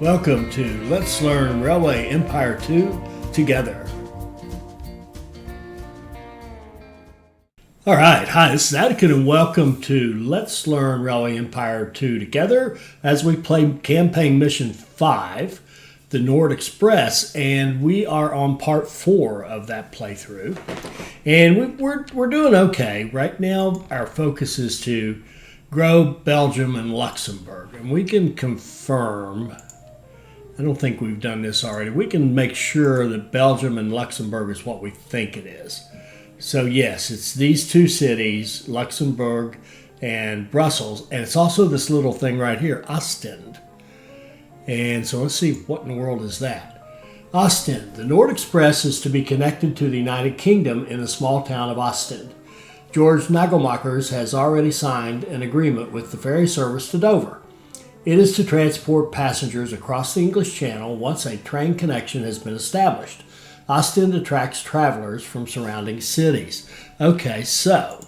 Welcome to Let's Learn Railway Empire 2 together. All right, hi, this is Atticus and welcome to Let's Learn Railway Empire 2 together as we play Campaign Mission 5, the Nord Express, and we are on part 4 of that playthrough. And we're doing okay. Right now, our focus is to grow Belgium and Luxembourg, and we can confirm, I don't think we've done this already, we can make sure that Belgium and Luxembourg is what we think it is. So yes, it's these two cities, Luxembourg and Brussels, and it's also this little thing right here, Ostend. And so let's see, what in the world is that? Ostend. The Nord Express is to be connected to the United Kingdom in the small town of Ostend. George Nagelmakers has already signed an agreement with the ferry service to Dover. It is to transport passengers across the English Channel once a train connection has been established. Ostend attracts travelers from surrounding cities. Okay, so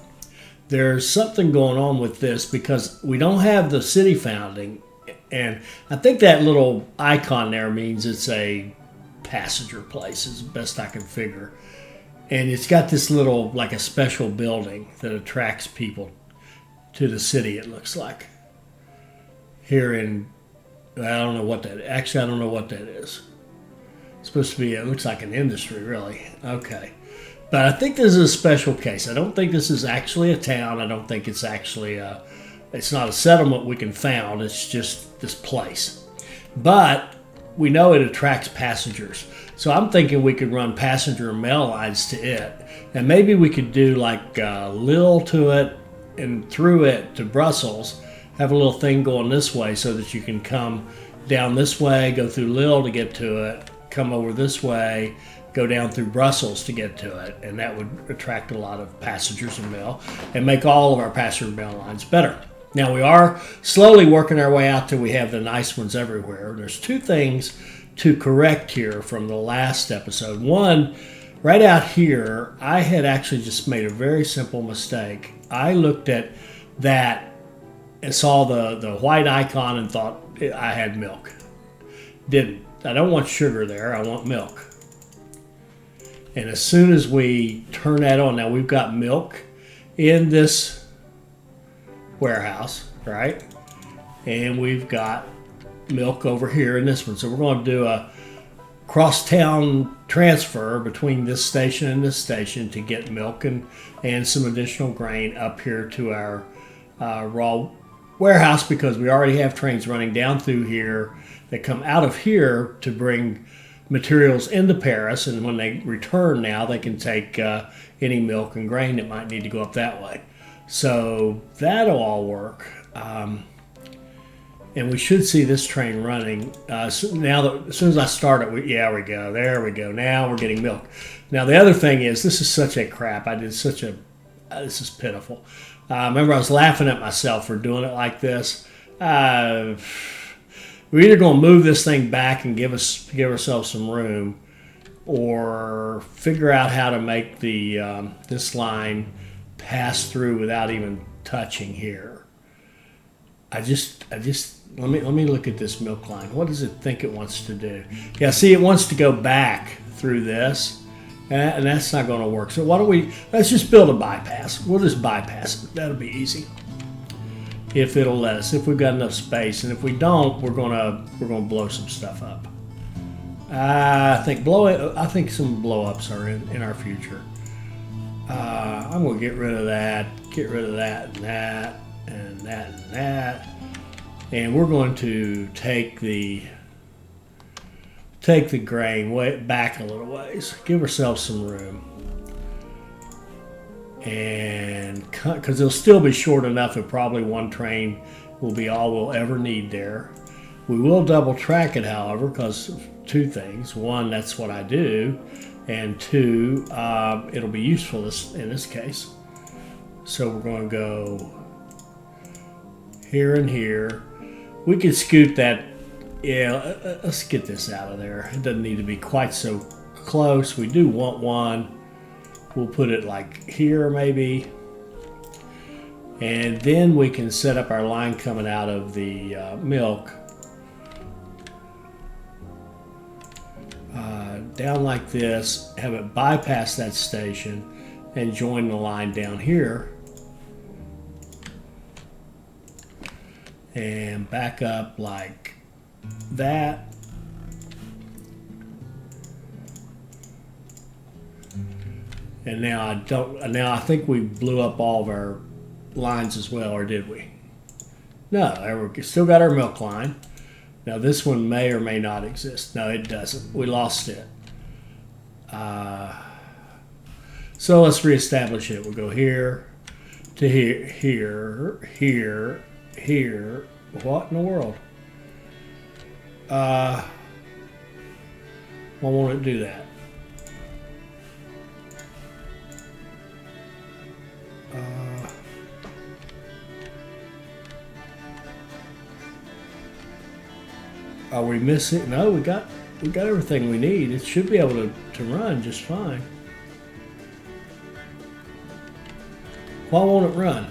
there's something going on with this because we don't have the city founding, and I think that little icon there means it's a passenger place, is the best I can figure. And it's got this little, like a special building that attracts people to the city, it looks like. Here in, I don't know what that is. It's supposed to be, it looks like an industry, really. Okay. But I think this is a special case. I don't think this is actually a town. I don't think it's actually it's not a settlement we can found. It's just this place. But we know it attracts passengers. So I'm thinking we could run passenger and mail lines to it. And maybe we could do like Lille to it and through it to Brussels. Have a little thing going this way so that you can come down this way, go through Lille to get to it, come over this way, go down through Brussels to get to it, and that would attract a lot of passengers and mail and make all of our passenger and mail lines better. Now we are slowly working our way out till we have the nice ones everywhere. There's two things to correct here from the last episode. One, right out here, I had actually just made a very simple mistake. I looked at that and saw the white icon and thought I had milk. Didn't. I don't want sugar there, I want milk. And as soon as we turn that on, now we've got milk in this warehouse, right? And we've got milk over here in this one. So we're going to do a cross-town transfer between this station and this station to get milk and some additional grain up here to our raw warehouse, because we already have trains running down through here that come out of here to bring materials into Paris, and when they return now they can take any milk and grain that might need to go up that way. So that'll all work, and we should see this train running so now that as soon as I start it. There we go, now we're getting milk. Now the other thing is, this is such a crap, this is pitiful. Remember, I was laughing at myself for doing it like this. We're either going to move this thing back and give ourselves some room, or figure out how to make the this line pass through without even touching here. Let me look at this milk line. What does it think it wants to do? Yeah, see, it wants to go back through this. And that's not going to work. So let's just build a bypass. We'll just bypass it. That'll be easy. If it'll let us, if we've got enough space. And if we don't, we're gonna blow some stuff up. I think some blow-ups are in our future. I'm going to get rid of that, and that, and that, and that. And we're going to take the grain way back a little ways, give ourselves some room, and because it'll still be short enough that probably one train will be all we'll ever need there. We will double track it, however, because of two things. One, that's what I do, and two, it'll be useful in this case. So we're going to go here and here. We could scoot that. Yeah, let's get this out of there. It doesn't need to be quite so close. We do want one. We'll put it like here maybe. And then we can set up our line coming out of the milk down like this, have it bypass that station, and join the line down here. And back up like that. And now I think we blew up all of our lines as well, or did we? No, we still got our milk line. Now this one may or may not exist. No, it doesn't. We lost it. So let's reestablish it. We'll go here to here, here. What in the world? Why won't it do that? Are we missing? No, we got everything we need. It should be able to run just fine. Why won't it run?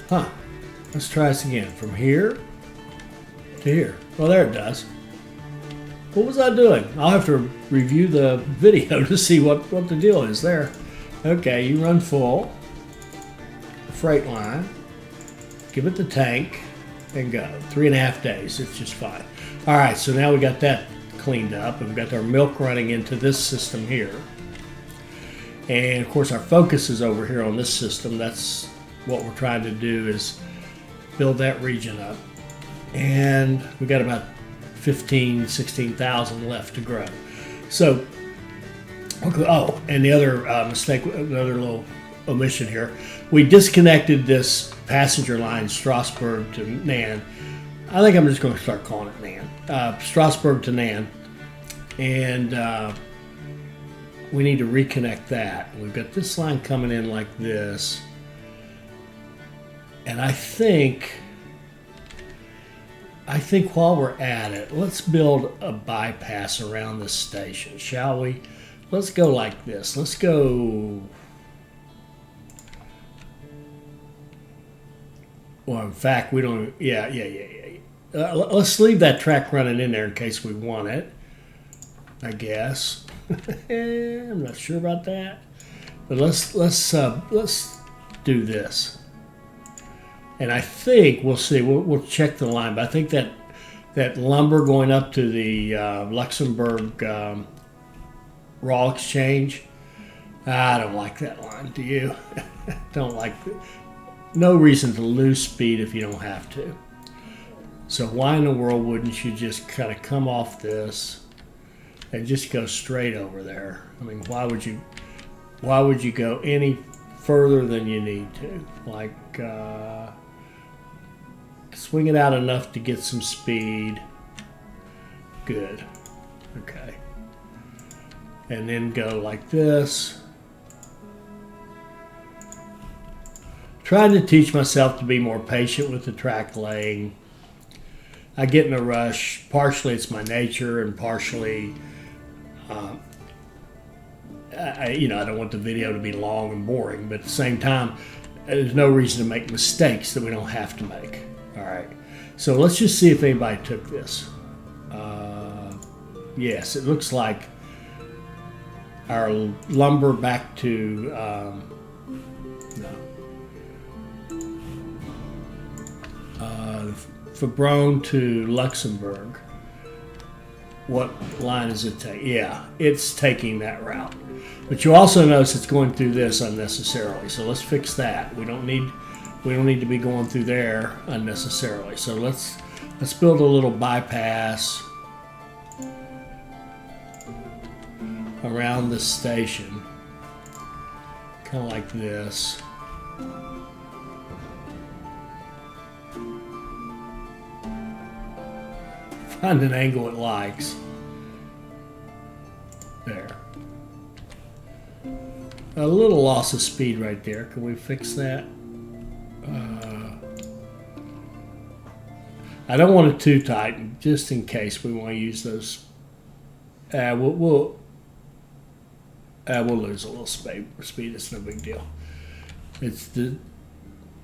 Huh. Let's try this again. From here to here. Well, there it does. What was I doing? I'll have to review the video to see what the deal is there. Okay, you run full. Freight line. Give it the tank and go. 3.5 days. It's just fine. All right, so now we got that cleaned up, and we've got our milk running into this system here. And of course, our focus is over here on this system. That's what we're trying to do, is build that region up. And we got about 16,000 left to grow. So, okay, oh, and the other mistake, another little omission here. We disconnected this passenger line, Strasbourg to Nan. I think I'm just going to start calling it Nan. Strasbourg to Nan. And we need to reconnect that. We've got this line coming in like this. And I think while we're at it, let's build a bypass around the station, shall we? Let's go like this. Let's go. Well, in fact, we don't. Yeah. Let's leave that track running in there in case we want it, I guess. I'm not sure about that, but let's do this. And I think we'll see. We'll check the line, but I think that lumber going up to the Luxembourg raw exchange, I don't like that line. Do you? Don't like it. No reason to lose speed if you don't have to. So why in the world wouldn't you just kind of come off this and just go straight over there? I mean, why would you go any further than you need to? Like, swing it out enough to get some speed. Good. Okay. And then go like this. Trying to teach myself to be more patient with the track laying. I get in a rush. Partially it's my nature, and partially, I don't want the video to be long and boring, but at the same time, there's no reason to make mistakes that we don't have to make. All right, so let's just see if anybody took this. Yes, it looks like our lumber back to, Fabron to Luxembourg. What line does it take? Yeah, it's taking that route. But you also notice it's going through this unnecessarily. So let's fix that. We don't need to be going through there unnecessarily. So let's build a little bypass around the station, kind of like this. Find an angle it likes. There. A little loss of speed right there. Can we fix that? I don't want it too tight, just in case we want to use those. We'll lose a little speed. It's no big deal. It's the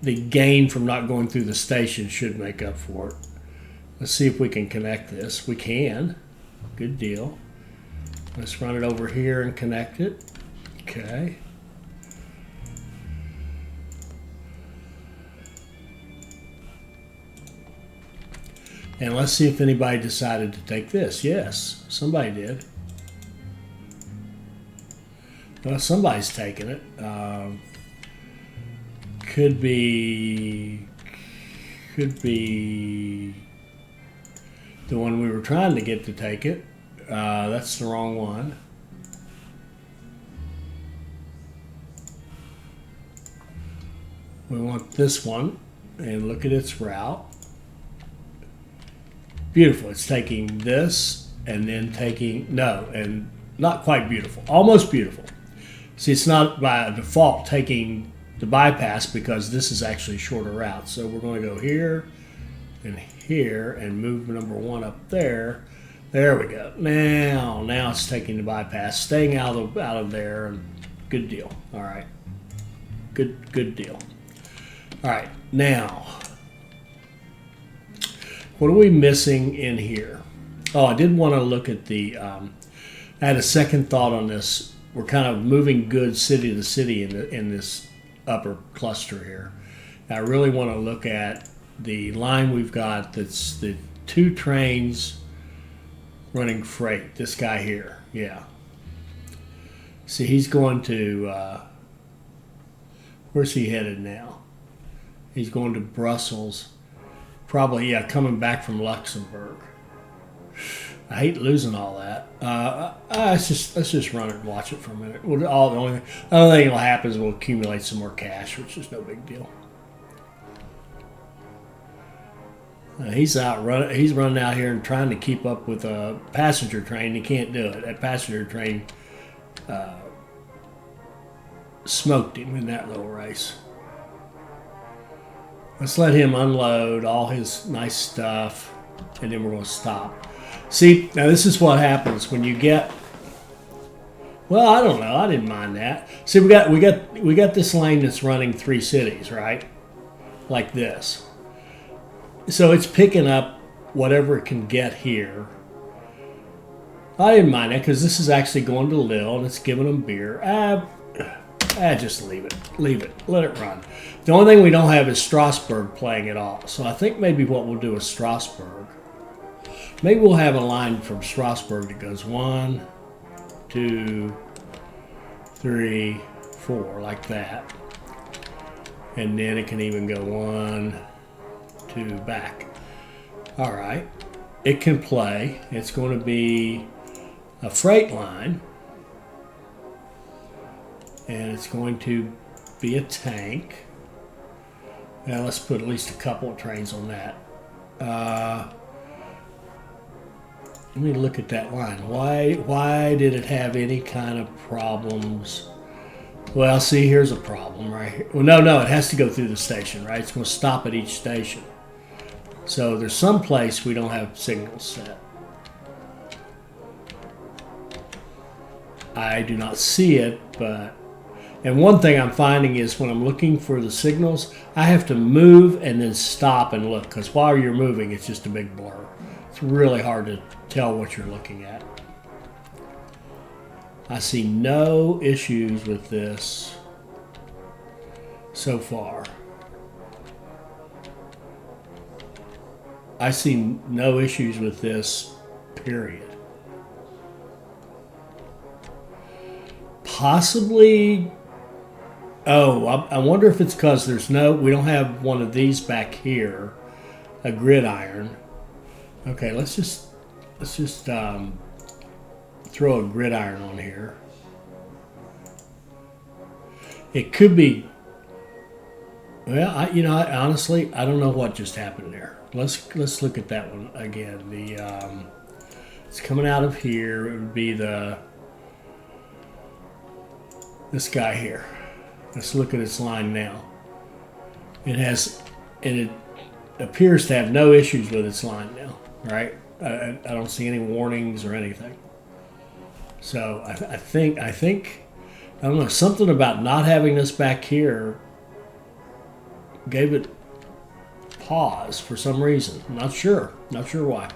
gain from not going through the station should make up for it. Let's see if we can connect this. We can. Good deal. Let's run it over here and connect it. Okay. And let's see if anybody decided to take this. Yes, somebody did. Well, somebody's taking it. Could be the one we were trying to get to take it. That's the wrong one. We want this one, and look at its route. Beautiful. It's taking this and then taking, no, and not quite beautiful. Almost beautiful. See, it's not by default taking the bypass because this is actually a shorter route. So we're going to go here and move number one up there. There we go. Now it's taking the bypass, staying out of there. And good deal. All right. Good deal. All right. Now, what are we missing in here? Oh, I did want to look at the. I had a second thought on this. We're kind of moving goods city to city in this upper cluster here. I really want to look at the line we've got. That's the 2 trains running freight. This guy here, yeah. See, he's going to. Where's he headed now? He's going to Brussels. Probably, yeah, coming back from Luxembourg. I hate losing all that. Let's just run it and watch it for a minute. The only thing that'll happen is we'll accumulate some more cash, which is no big deal. He's running out here and trying to keep up with a passenger train. He can't do it. That passenger train smoked him in that little race. Let's let him unload all his nice stuff, and then we're going to stop. See, now this is what happens when you get. Well, I don't know. I didn't mind that. See, we got this lane that's running 3 cities, right? Like this. So it's picking up whatever it can get here. I didn't mind that because this is actually going to Lille and it's giving them beer. Just leave it. Let it run. The only thing we don't have is Strasbourg playing at all. So I think maybe what we'll do is Strasbourg. Maybe we'll have a line from Strasbourg that goes 1, 2, 3, 4, like that. And then it can even go 1, 2, back. All right. It can play. It's going to be a freight line. And it's going to be a tank. Now let's put at least a couple of trains on that. Let me look at that line. Why did it have any kind of problems? Well, see, here's a problem right here. Well, no, it has to go through the station, right? It's going to stop at each station. So there's some place we don't have signals set. I do not see it, but... And one thing I'm finding is when I'm looking for the signals, I have to move and then stop and look, because while you're moving, it's just a big blur. It's really hard to tell what you're looking at. I see no issues with this so far. I see no issues with this, period. Possibly... Oh, I wonder if it's because we don't have one of these back here, a gridiron. Okay, let's just throw a gridiron on here. It could be. Well, honestly, I don't know what just happened there. Let's look at that one again. It's coming out of here. It would be this guy here. Let's look at its line now. It appears to have no issues with its line now, right? I don't see any warnings or anything. So I think I don't know, something about not having this back here gave it pause for some reason. Not sure why.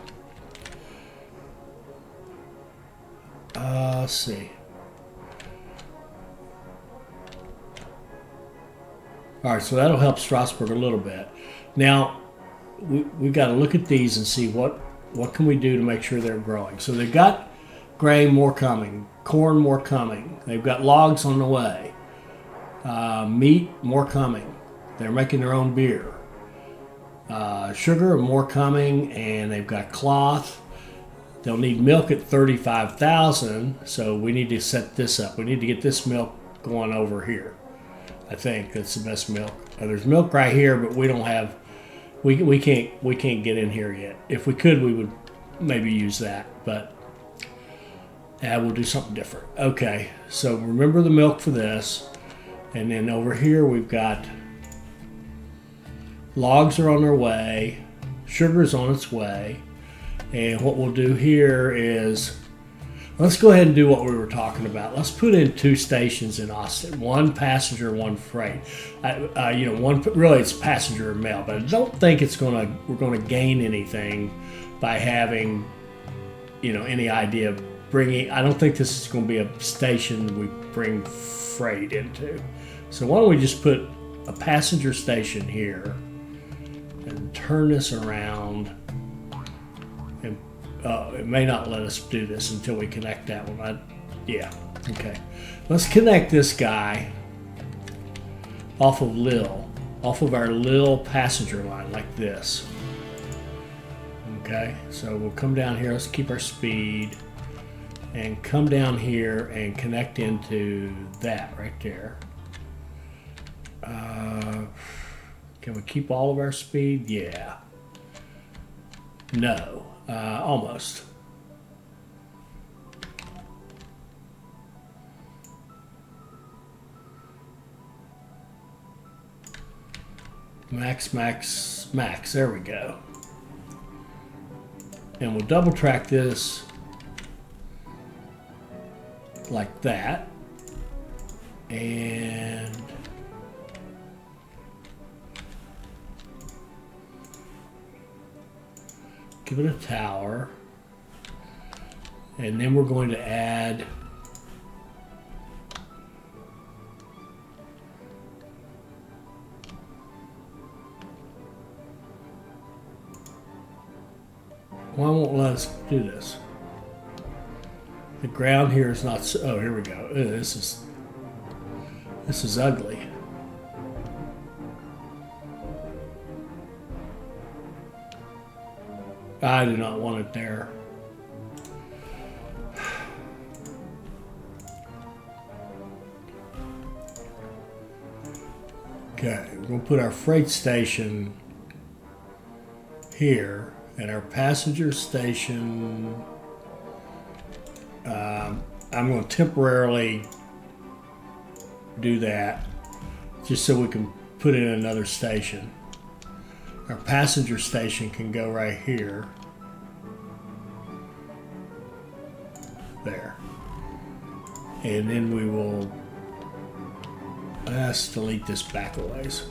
Let's see. All right, so that'll help Strasbourg a little bit. Now, we've got to look at these and see what can we do to make sure they're growing. So they've got grain more coming, corn more coming. They've got logs on the way, meat more coming. They're making their own beer. Sugar more coming, and they've got cloth. They'll need milk at 35,000, so we need to set this up. We need to get this milk going over here. I think that's the best milk. There's milk right here, but we don't have. We can't get in here yet. If we could, we would maybe use that, but we'll do something different. Okay, so remember the milk for this, and then over here we've got logs are on their way, sugar's on its way, and what we'll do here is let's go ahead and do what we were talking about. Let's put in 2 stations in Austin, one passenger, one freight. One really it's passenger and mail, but I don't think we're gonna gain anything by having, any idea of bringing. I don't think this is going to be a station we bring freight into. So why don't we just put a passenger station here and turn this around. And it may not let us do this until we connect that one. Yeah, okay. Let's connect this guy off of our Lille passenger line like this. Okay, so we'll come down here. Let's keep our speed and come down here and connect into that right there. Can we keep all of our speed? Yeah. No. Almost. Max, max, max. There we go. And we'll double track this like that. And give it a tower. And then we're going to add why won't let us do this? The ground here is not so, oh, here we go. This is ugly. I do not want it there. Okay, we're going to put our freight station here and our passenger station. I'm going to temporarily do that just so we can put in another station. Our passenger station can go right here. There. And then we will let's delete this back a ways.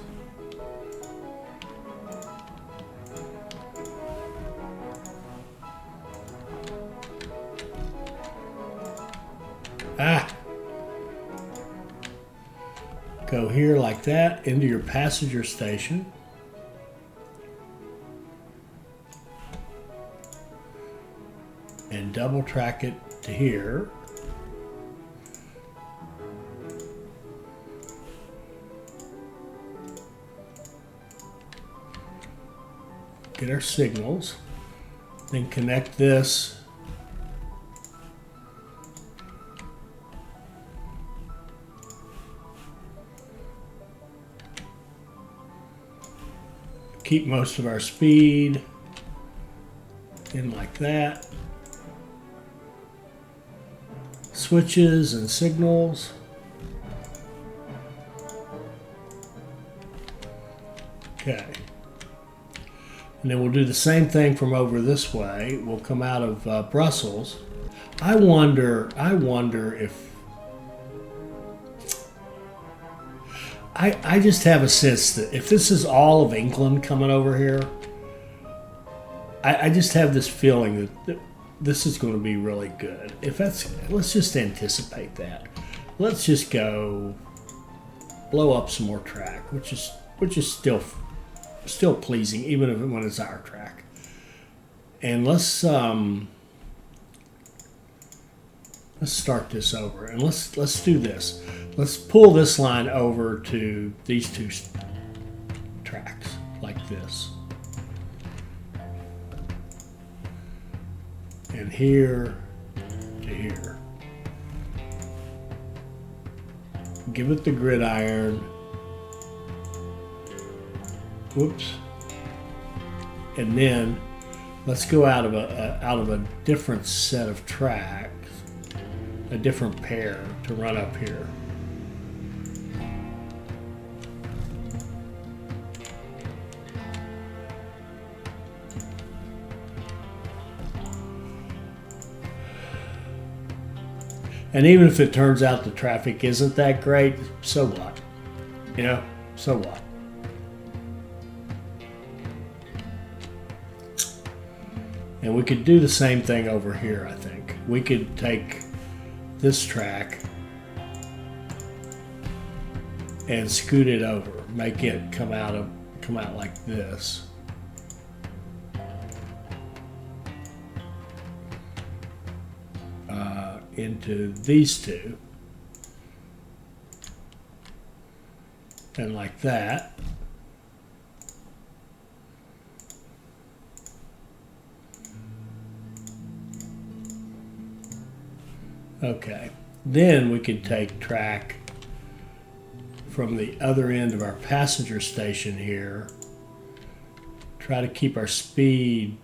Go here like that into your passenger station. And double track it to here. Get our signals. Then connect this keep most of our speed in like that. Switches and signals. Okay. And then we'll do the same thing from over this way. We'll come out of Brussels. I wonder if I just have a sense that if this is all of England coming over here, I just have this feeling that this is going to be really good. Let's just anticipate that. Let's just go blow up some more track, which is still pleasing, even when it's our track. And let's start this over, and let's do this. Let's pull this line over to these two tracks like this, and here to here. Give it the gridiron. Whoops. And then let's go out of a different set of tracks, a different pair to run up here. And even if it turns out the traffic isn't that great, so what? You know, so what? And we could do the same thing over here, I think. We could take this track and scoot it over, make it come out like this. Into these two, and like that. Okay, then we could take track from the other end of our passenger station here, try to keep our speed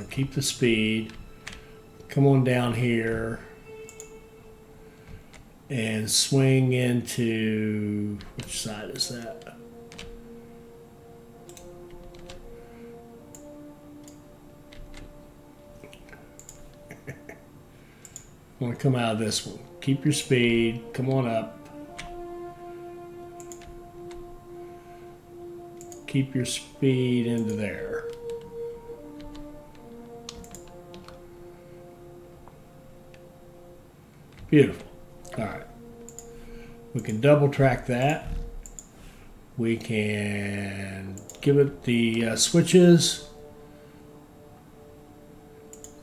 keep the speed, come on down here and swing into, which side is that? I want to come out of this one. Keep your speed, come on up. Keep your speed into there. Beautiful. All right. We can double track that. We can give it the switches.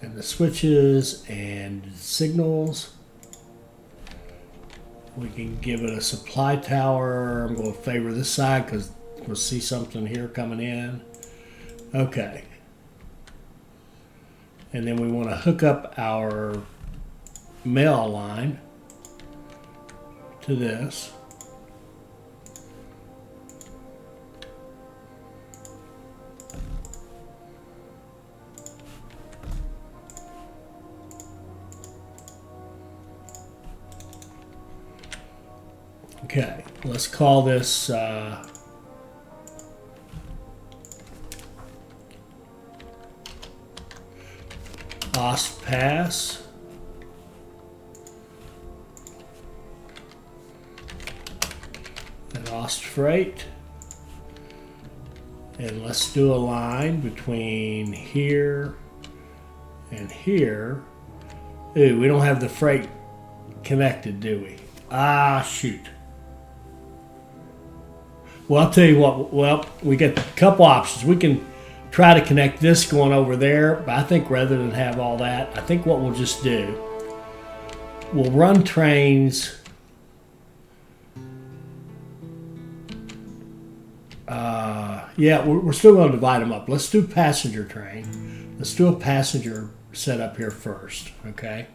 And the switches and signals. We can give it a supply tower. I'm going to favor this side because we'll see something here coming in. Okay. And then we want to hook up our mail line to this. Okay, let's call this Ost Pass. And Ost Freight. And let's do a line between here and here. Ooh, we don't have the freight connected, do we? Ah, shoot. Well, I'll tell you what. Well, we got a couple options. We can try to connect this going over there, but I think rather than have all that, I think what we'll just do, we'll run trains. Yeah, we're still going to divide them up. Let's do passenger train. Let's do a passenger setup here first, okay?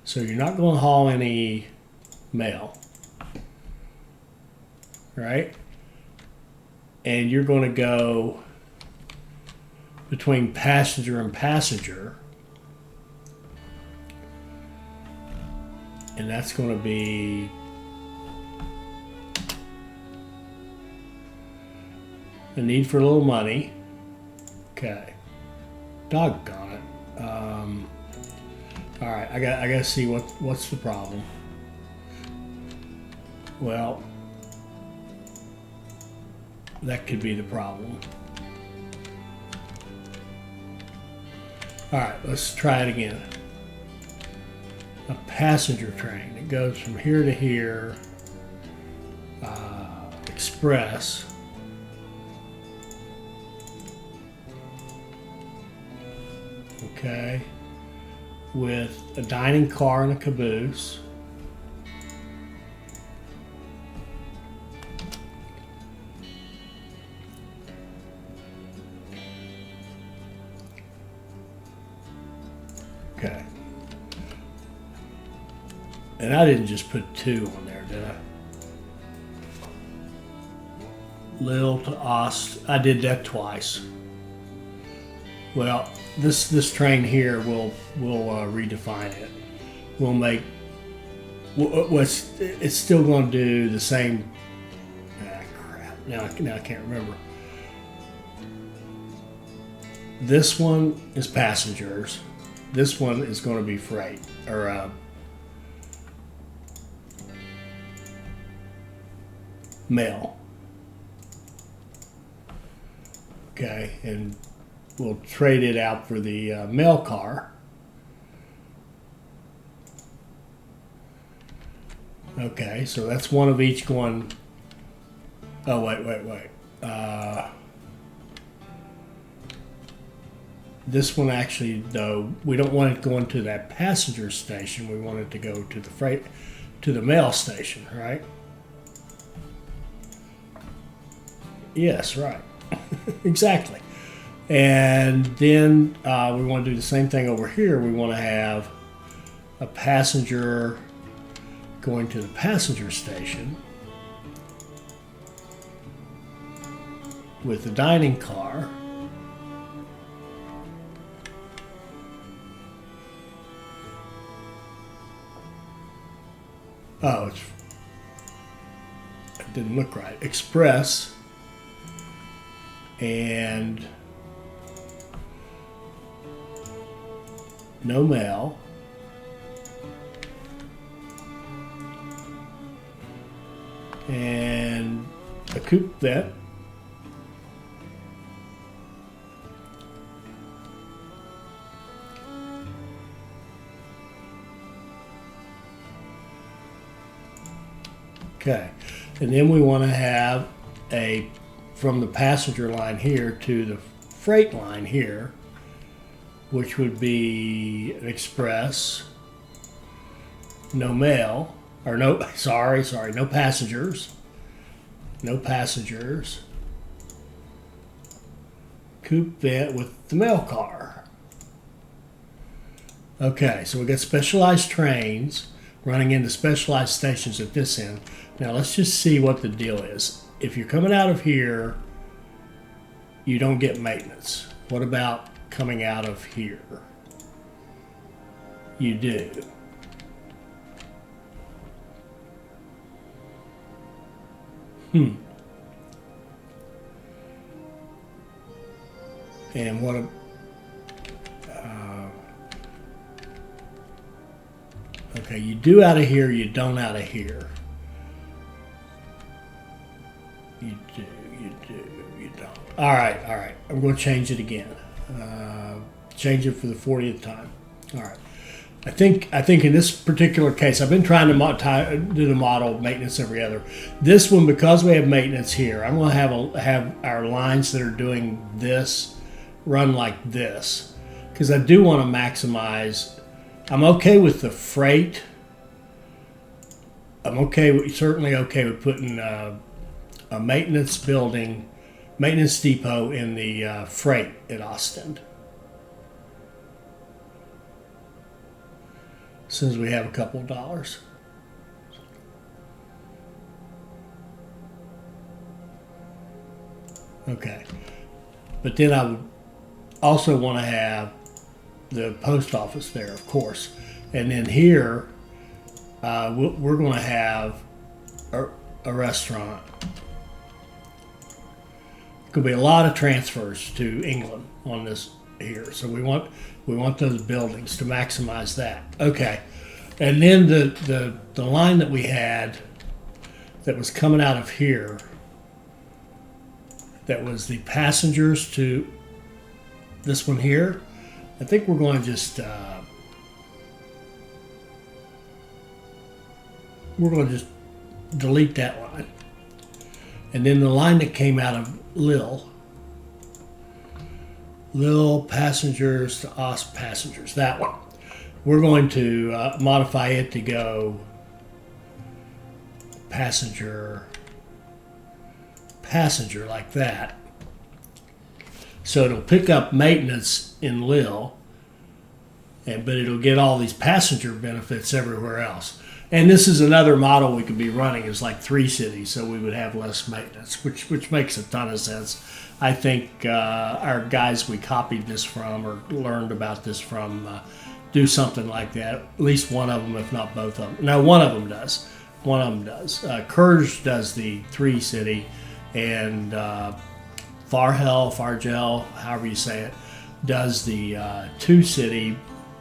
So you're not going to haul any mail, right? And you're going to go between passenger and passenger. And that's going to be the need for a little money. Okay. Doggone it. All right, I got to see what's the problem. Well, that could be the problem. All right, let's try it again. A passenger train that goes from here to here, express. Okay, with a dining car and a caboose. Okay. And I didn't just put 2 on there, did I? Lille to Ost. I did that twice. Well, this train here will redefine it. We'll make it's still going to do the same. Crap. Now I can't remember. This one is passengers. This one is going to be freight or mail. Okay, and we'll trade it out for the mail car. Okay, so that's one of each going. Oh, wait. This one actually, though, we don't want it going to that passenger station. We want it to go to the mail station, right? Yes, right. Exactly. And then we want to do the same thing over here. We want to have a passenger going to the passenger station with the dining car. Oh, it didn't look right. Express and no mail. And a coupe vet. Okay, and then we want to have from the passenger line here to the freight line here, which would be an express, no mail, or no, sorry, no passengers, coupe vet with the mail car. Okay, so we got specialized trains running into specialized stations at this end. Now let's just see what the deal is. If you're coming out of here, you don't get maintenance. What about coming out of here? You do. And what okay, you do out of here, you don't out of here. You do, you don't. All right. I'm going to change it again. Change it for the 40th time. All right. I think in this particular case, I've been trying to do the model maintenance every other. This one, because we have maintenance here, I'm going to have our lines that are doing this run like this, because I do want to maximize. I'm okay with the freight. I'm certainly okay with putting a maintenance depot in the freight at Ostend. As soon as we have a couple of dollars. Okay. But then I would also want to have the post office there, of course. And then here, we're going to have a restaurant. Could be a lot of transfers to England on this here, so we want those buildings to maximize that. Okay, and then the line that we had that was coming out of here, that was the passengers to this one here. I think we're going to just delete that line. And then the line that came out of Lille passengers to us passengers, that one. We're going to modify it to go passenger like that. So it'll pick up maintenance in Lille, but it'll get all these passenger benefits everywhere else. And this is another model we could be running is like 3 cities, so we would have less maintenance, which makes a ton of sense. I think our guys we copied this from or learned about this from do something like that. At least one of them, if not both of them. No, one of them does. Courge does the 3 city, and Fargel, however you say it, does the 2 city,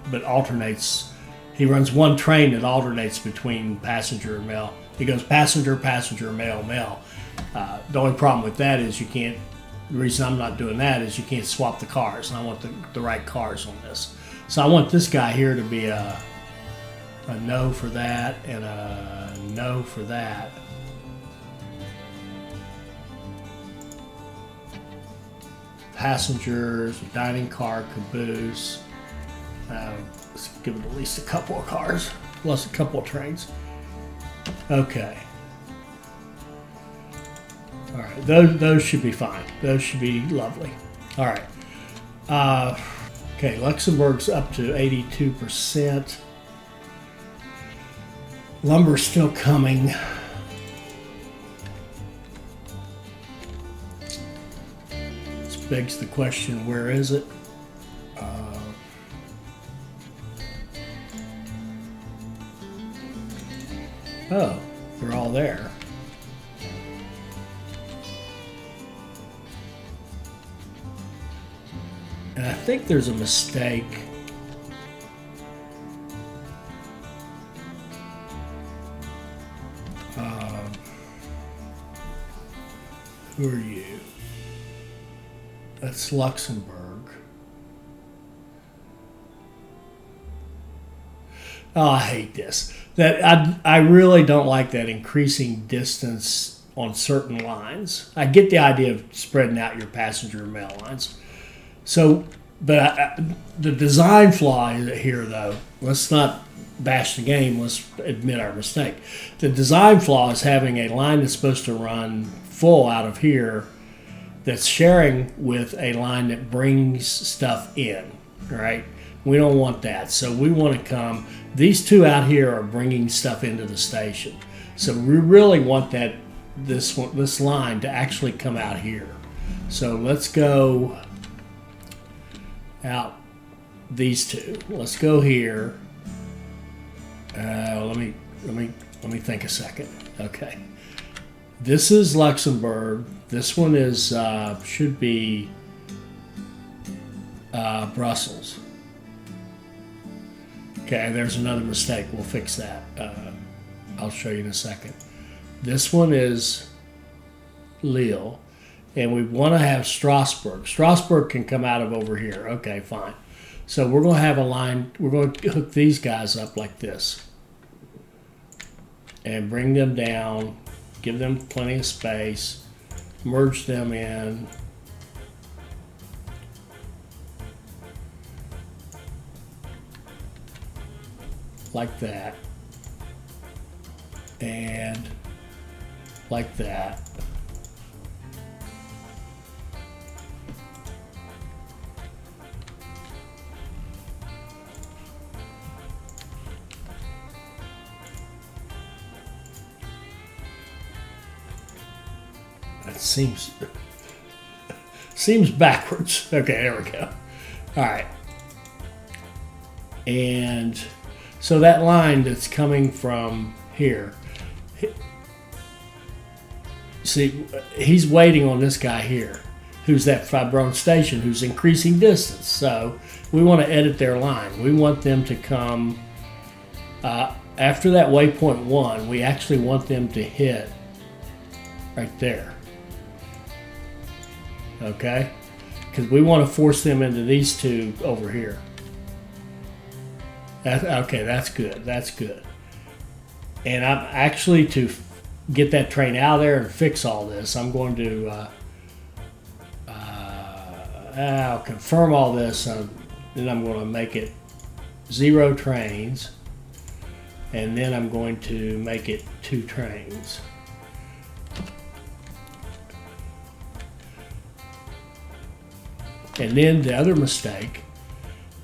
but alternates. He runs one train that alternates between passenger and mail. He goes passenger, mail, mail. The only problem with that is you can't. The reason I'm not doing that is you can't swap the cars, and I want the right cars on this. So I want this guy here to be a no for that and a no for that. Passengers, dining car, caboose. Let's give it at least a couple of cars, plus a couple of trains. Okay. All right, those should be fine. Those should be lovely. All right. Okay, Luxembourg's up to 82%. Lumber's still coming. This begs the question, where is it? Oh, they're all there. And I think there's a mistake. Who are you? That's Luxembourg. Oh, I hate this. I really don't like that increasing distance on certain lines. I get the idea of spreading out your passenger and mail lines. So, but the design flaw here, though, let's not bash the game. Let's admit our mistake. The design flaw is having a line that's supposed to run full out of here that's sharing with a line that brings stuff in, right? We don't want that. So we want to come, these two out here are bringing stuff into the station. So we really want this line to actually come out here. So let's go out these two. Let's go here. Let me think a second. Okay. This is Luxembourg. This one is should be Brussels. Okay, there's another mistake. We'll fix that. I'll show you in a second. This one is Lille, and we want to have Strasbourg. Strasbourg can come out of over here. Okay, fine. So we're going to have a line. We're going to hook these guys up like this and bring them down, give them plenty of space, merge them in. Like that, and like that. That seems backwards. Okay, there we go. All right, and so that line that's coming from here, see, he's waiting on this guy here, who's that Fabron station, who's increasing distance. So we want to edit their line. We want them to come, after that waypoint 1, we actually want them to hit right there. Okay? because we want to force them into these two over here. Okay, that's good. That's good. And I'm actually, to get that train out of there and fix all this, I'm going to I'll confirm all this, then I'm going to make it 0 trains, and then I'm going to make it 2 trains. And then the other mistake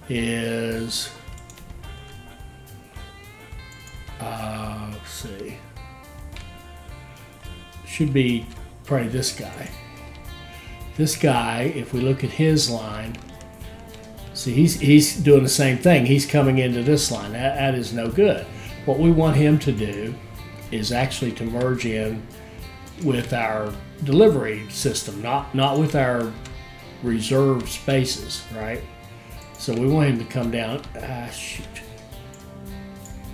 is, let's see, should be probably this guy. This guy, if we look at his line, see, he's doing the same thing. He's coming into this line. That is no good. What we want him to do is actually to merge in with our delivery system, not with our reserved spaces, right? So we want him to come down,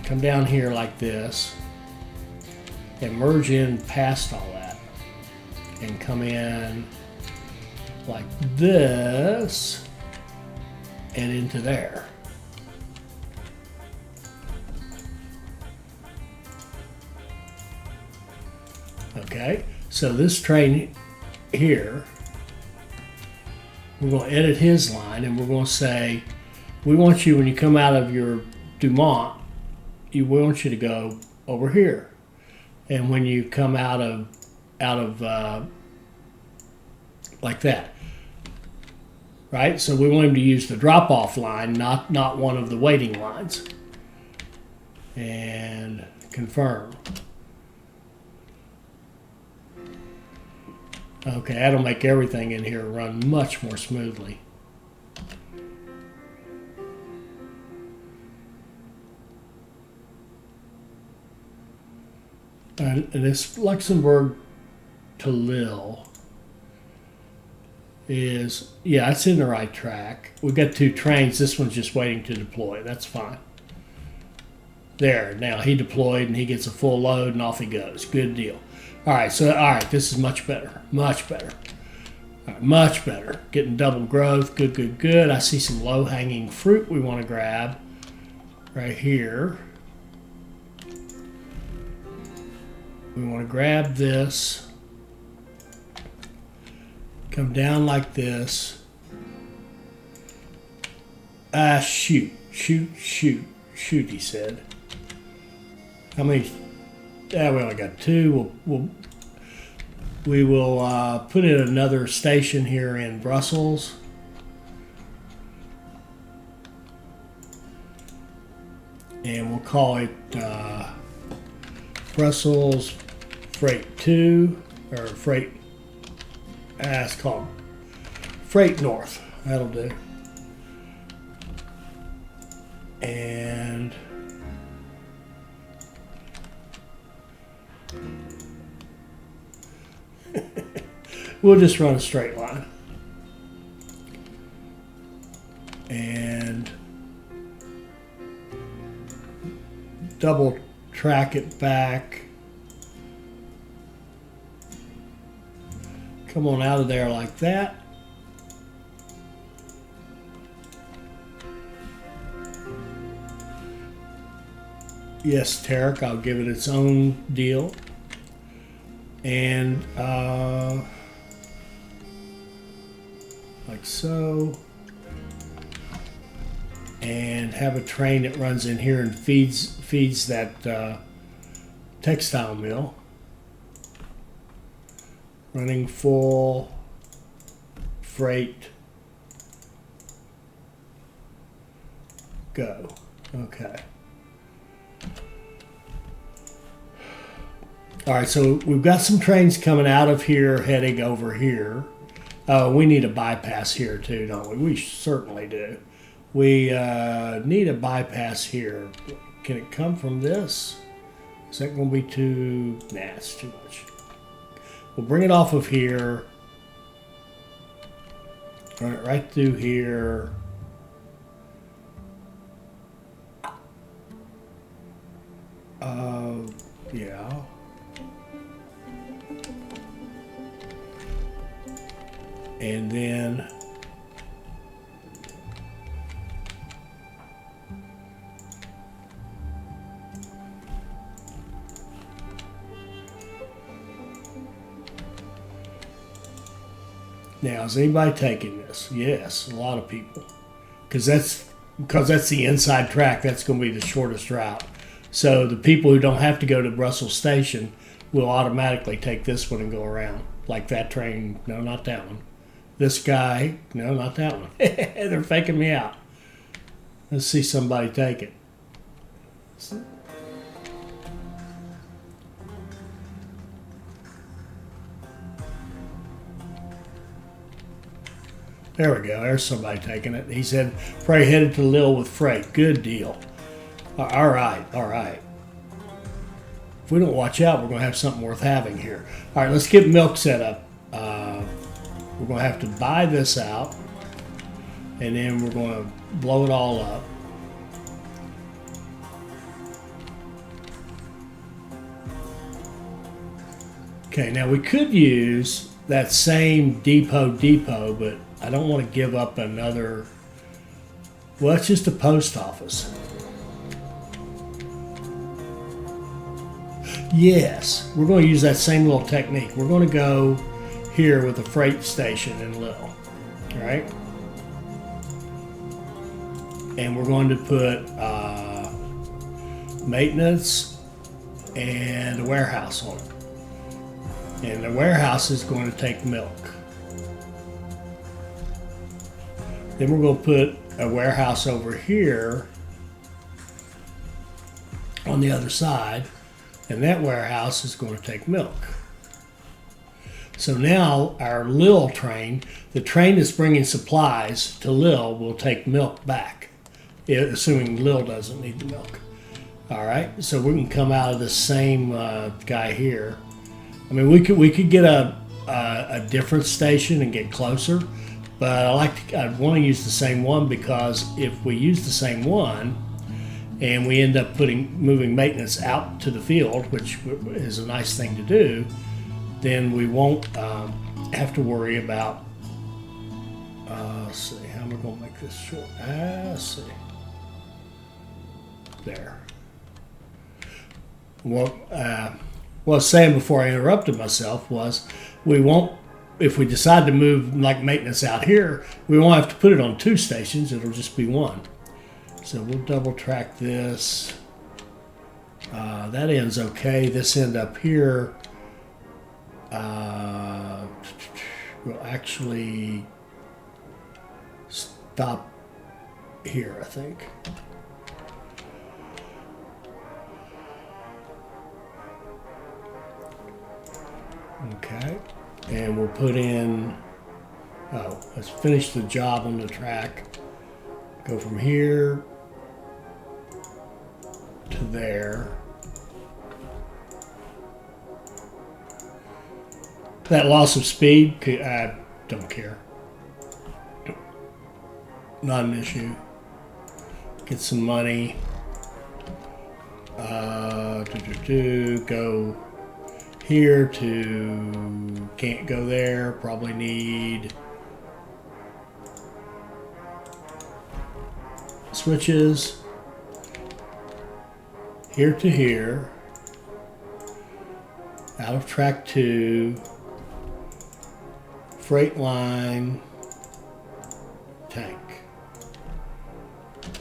come down here like this and merge in past all that and come in like this and into there. Okay, so this train here, we're going to edit his line, and we're going to say, we want you, when you come out of your Dumont, we want you to go over here. And when you come out of like that, right? So we want him to use the drop-off line, not one of the waiting lines. And confirm. Okay, that'll make everything in here run much more smoothly. And this Luxembourg to Lille is, yeah, it's in the right track. We've got 2 trains. This one's just waiting to deploy. That's fine. There, now he deployed and he gets a full load and off he goes. Good deal. All right, this is much better, much better. All right, much better. Getting double growth, good, good, good. I see some low-hanging fruit we want to grab right here. We want to grab this, come down like this. Shoot, he said. How many? We only got 2. We will put in another station here in Brussels. And we'll call it Brussels Freight 2, or Freight, it's called Freight North. That'll do. And we'll just run a straight line. And double track it back. Come on out of there like that. Yes, Tarek, I'll give it its own deal. And like so. And have a train that runs in here and feeds that textile mill. Running full freight. Go. Okay. All right, so we've got some trains coming out of here, heading over here. We need a bypass here too, don't we? We certainly do. We need a bypass here. Can it come from this? Is that going to be too... Nah, it's too much. We'll bring it off of here. Run it right through here. Yeah. And then Now, is anybody taking this? Yes, a lot of people. Because that's the inside track. That's going to be the shortest route. So the people who don't have to go to Brussels Station will automatically take this one and go around. Like that train. No, not that one. This guy. No, not that one. They're faking me out. Let's see somebody take it. There we go. There's somebody taking it. He said, "Pray headed to Lille with freight." Good deal. All right, all right. If we don't watch out, we're going to have something worth having here. All right, let's get milk set up. We're going to have to buy this out, and then we're going to blow it all up. Okay, now we could use that same depot, but I don't want to give up another. Well, it's just a post office. Yes, we're going to use that same little technique. We're going to go here with the freight station in Lille, all right? And we're going to put maintenance and a warehouse on it. And the warehouse is going to take milk. Then we're going to put a warehouse over here on the other side, and that warehouse is going to take milk. So now our Lille train, the train that's bringing supplies to Lille, will take milk back, assuming Lille doesn't need the milk. All right, so we can come out of the same guy here. I mean, we could get a different station and get closer, but I'd want to use the same one, because if we use the same one and we end up moving maintenance out to the field, which is a nice thing to do, then we won't have to worry about. Let's see, how am I going to make this short? Let's see. There. What I was saying before I interrupted myself was, we won't, if we decide to move like maintenance out here, we won't have to put it on two stations. It'll just be one. So we'll double track this. That end's okay. This end up here will actually stop here, I think. Okay, and we'll put in, let's finish the job on the track. Go from here to there. That loss of speed, I don't care. Not an issue. Get some money. Go here to, can't go there, probably need switches here to here, out of track 2, freight line, tank.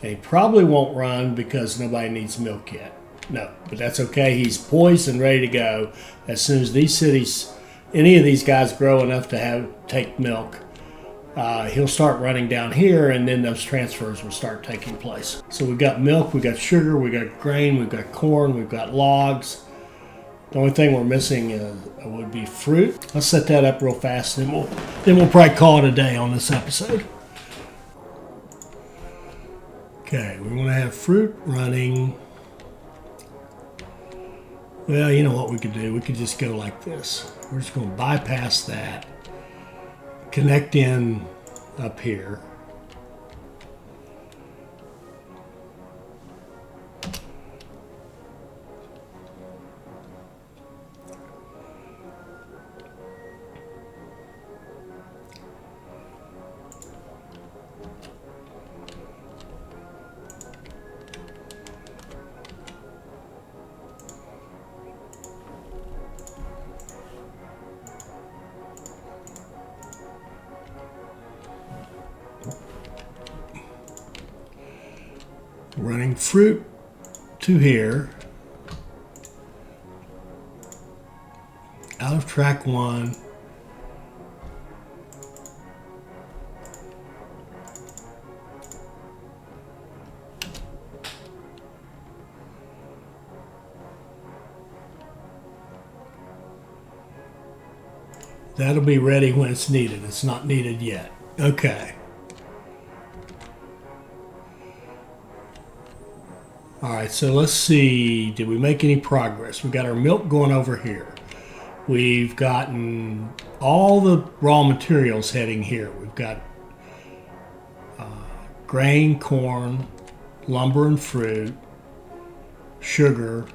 And he probably won't run because nobody needs milk yet. No, but that's okay. He's poised and ready to go. As soon as these cities, any of these guys grow enough to take milk, he'll start running down here, and then those transfers will start taking place. So we've got milk, we've got sugar, we've got grain, we've got corn, we've got logs. The only thing we're missing would be fruit. Let's set that up real fast, and then we'll probably call it a day on this episode. Okay, we want to have fruit running. Well, you know what we could do? We could just go like this. We're just going to bypass that, connect in up here. Running fruit to here. Out of track 1. That'll be ready when it's needed. It's not needed yet. Okay. All right, so let's see. Did we make any progress? We've got our milk going over here. We've gotten all the raw materials heading here. We've got grain, corn, lumber and fruit, sugar,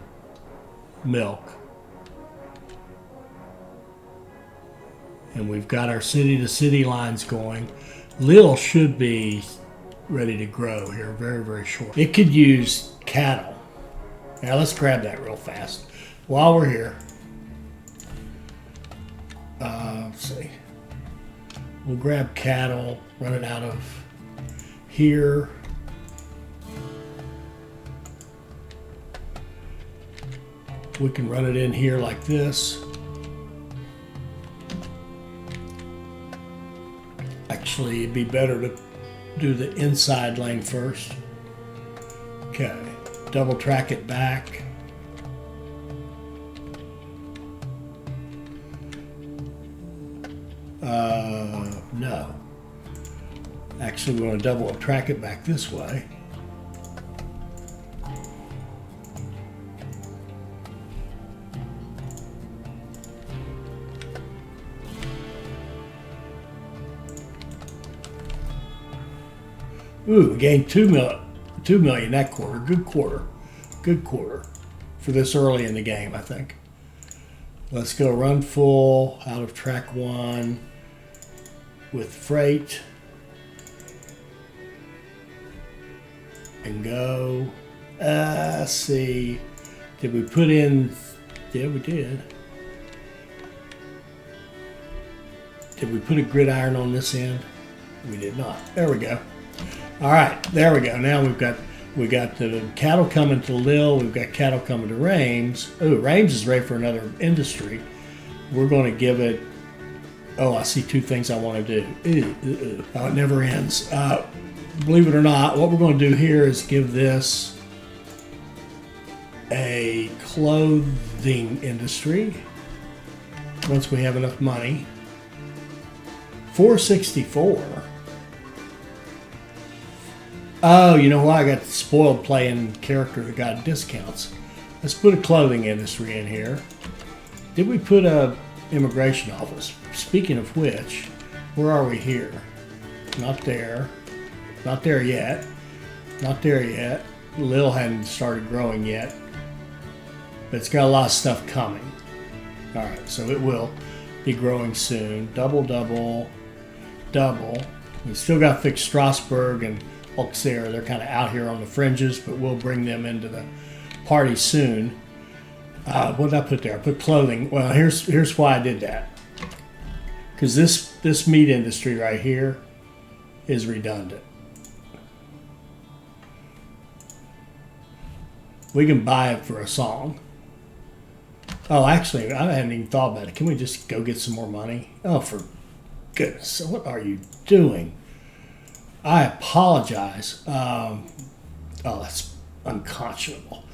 milk. And we've got our city-to-city lines going. Lille should be ready to grow here very, very short. It could use cattle. Now let's grab that real fast. While we're here, let's see. We'll grab cattle, run it out of here. We can run it in here like this. Actually, it'd be better to do the inside lane first. Okay, double track it back. No. Actually, we want to double track it back this way. Ooh, we gained 2 million that quarter. Good quarter. Good quarter for this early in the game, I think. Let's go run full out of track 1 with freight. And go. Let's see. Did we put in? Yeah, we did. Did we put a gridiron on this end? We did not. There we go. All right, there we go. Now we got the cattle coming to Lille. We've got cattle coming to Reims. Oh, Reims is ready for another industry. We're going to give it. Oh, I see 2 things I want to do. Oh, it never ends. Believe it or not, what we're going to do here is give this a clothing industry. Once we have enough money. 464. Oh, you know why? I got spoiled playing character that got discounts. Let's put a clothing industry in here. Did we put a immigration office? Speaking of which, where are we here? Not there. Not there yet. Not there yet. Lille hadn't started growing yet. But it's got a lot of stuff coming. All right, so it will be growing soon. Double, double, double. We still got to fix Strasbourg and Auxerre. They're kind of out here on the fringes, but we'll bring them into the party soon. What did I put there? I put clothing. Well, here's why I did that. Because this meat industry right here is redundant. We can buy it for a song. Oh, actually, I hadn't even thought about it. Can we just go get some more money? Oh, for goodness. What are you doing? I apologize. Oh, that's unconscionable.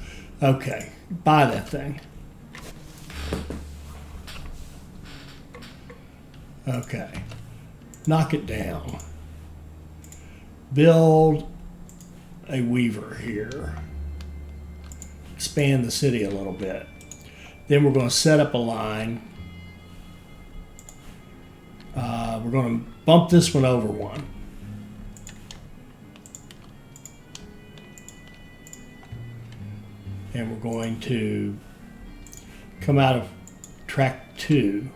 Okay, buy that thing. Okay, knock it down. Build a weaver here. Expand the city a little bit. Then we're going to set up a line. We're going to bump this one over one. And we're going to come out of track 2.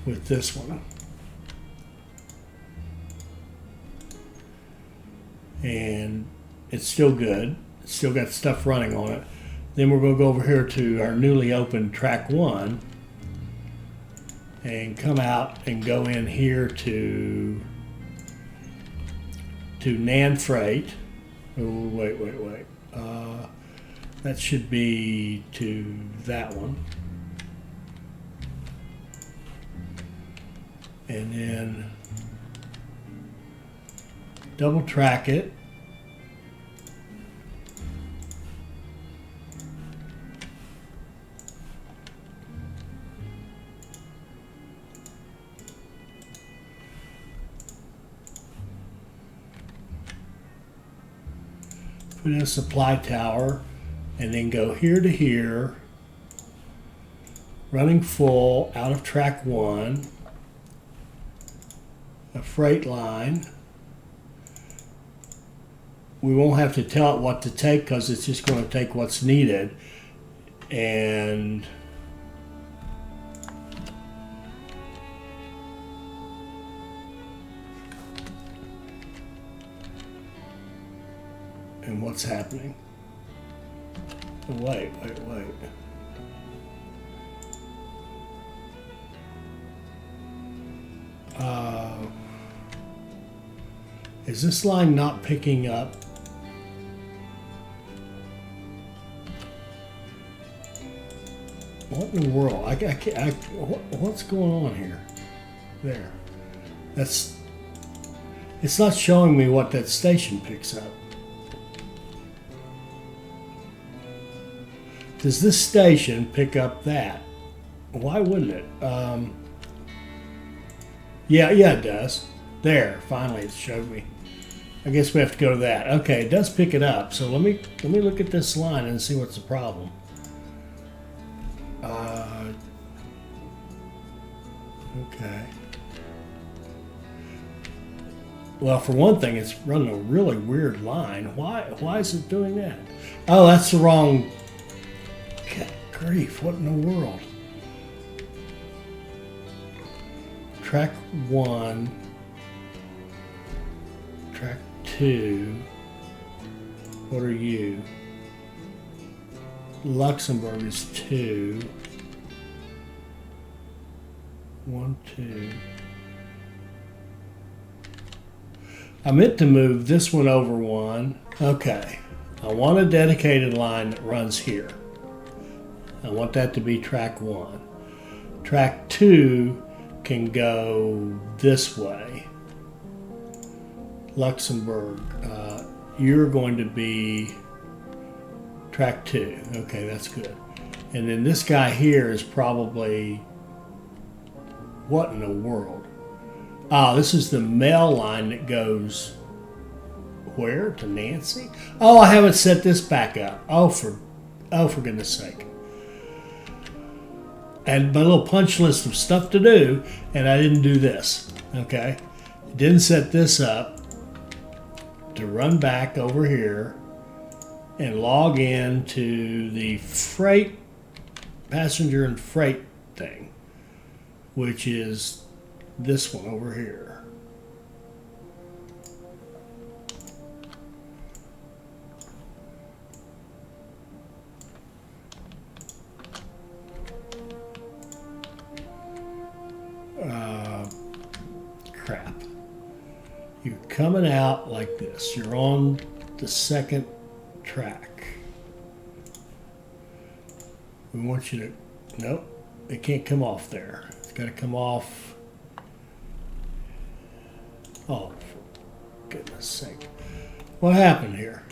With this one. And it's still good. It's still got stuff running on it. Then we're going to go over here to our newly opened track 1 and come out and go in here to Nan Freight. Oh, wait. That should be to that one. And then double track it. Put in a supply tower, and then go here to here, running full out of track 1, a freight line. We won't have to tell it what to take because it's just going to take what's needed. And what's happening? Wait. Is this line not picking up? What in the world? What's going on here? There. It's not showing me what that station picks up. Does this station pick up that? Why wouldn't it? Yeah, it does. There, finally it showed me. I guess we have to go to that. Okay, it does pick it up. So let me look at this line and see what's the problem. Okay. Well, for one thing, it's running a really weird line. Why is it doing that? Oh, that's the wrong. God grief! What in the world? Track 1, track 2. What are you? Luxembourg is 2. 1, 2. I meant to move this one over 1. Okay. I want a dedicated line that runs here. I want that to be track 1. Track 2 can go this way. Luxembourg, you're going to be track 2. Okay, that's good. And then this guy here is probably, what in the world? Ah, this is the mail line that goes where? To Nancy? Oh, I haven't set this back up. Oh, for goodness sake. I had my little punch list of stuff to do, and I didn't do this. Okay, didn't set this up to run back over here and log in to the freight, passenger and freight thing, which is this one over here. Crap. You're coming out like this. You're on the second track. We want you to, nope, it can't come off there. It's got to come off. Oh, for goodness sake. What happened here?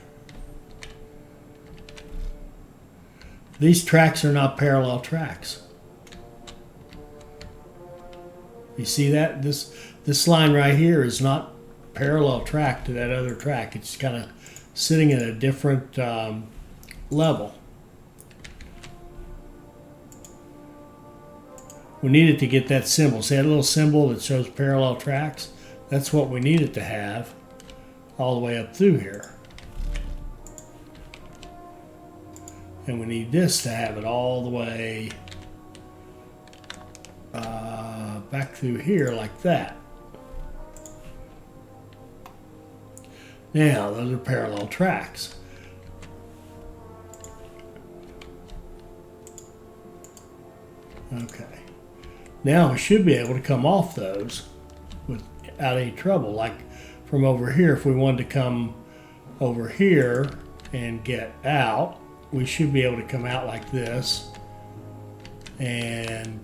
These tracks are not parallel tracks. You see that? This line right here is not parallel track to that other track. It's kind of sitting at a different level. We needed to get that symbol. See that little symbol that shows parallel tracks? That's what we needed to have all the way up through here. And we need this to have it all the way back through here like that. Now, those are parallel tracks. Okay. Now we should be able to come off those without any trouble. Like from over here, if we wanted to come over here and get out, we should be able to come out like this and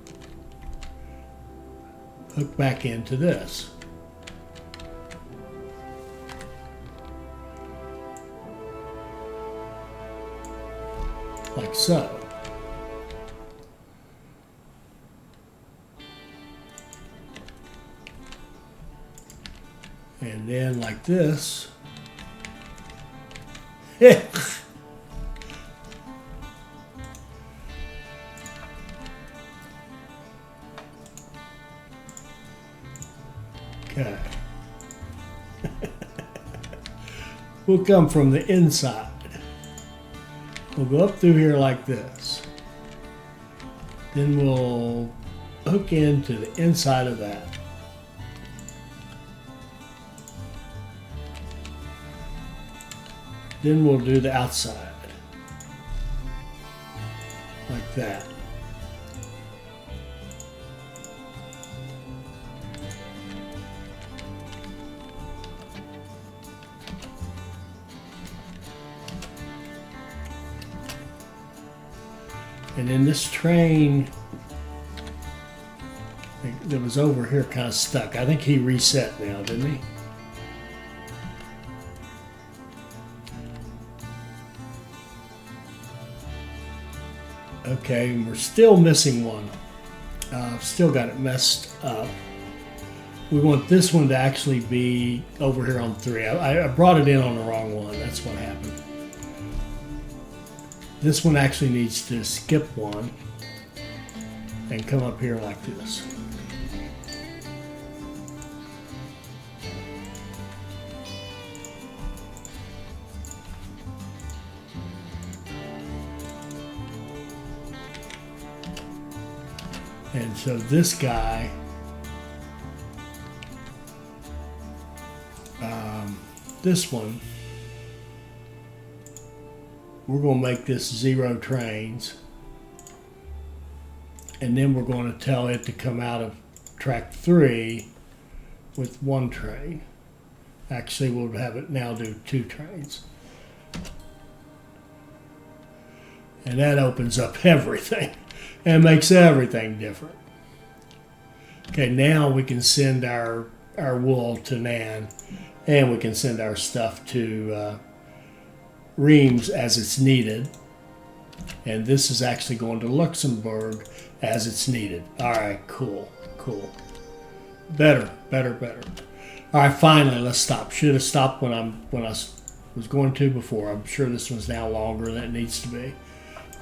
hook back into this. Like so. And then like this. Okay. We'll come from the inside. We'll go up through here like this. Then we'll hook into the inside of that. Then we'll do the outside. Like that. And then this train that was over here kind of stuck. I think he reset now, didn't he? Okay, we're still missing one. Still got it messed up. We want this one to actually be over here on 3. I brought it in on the wrong one. That's what happened. This one actually needs to skip one and come up here like this. And so this guy, this one, we're going to make this 0 trains, and then we're going to tell it to come out of track 3 with 1 train. Actually, we'll have it now do 2 trains. And that opens up everything and makes everything different. Okay, now we can send our wool to Nan, and we can send our stuff to Reims as it's needed. And this is actually going to Luxembourg as it's needed. All right, cool. Better. All right, finally, let's stop. Should have stopped when I was going to before. I'm sure this one's now longer than it needs to be.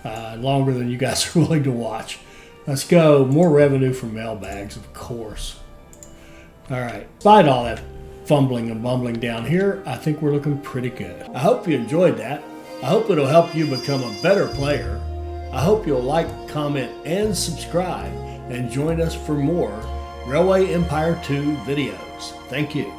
Longer than you guys are willing to watch. Let's go. More revenue from mailbags, of course. All right. Despite all that fumbling and bumbling down here, I think we're looking pretty good. I hope you enjoyed that. I hope it'll help you become a better player. I hope you'll like, comment, and subscribe, and join us for more Railway Empire 2 videos. Thank you.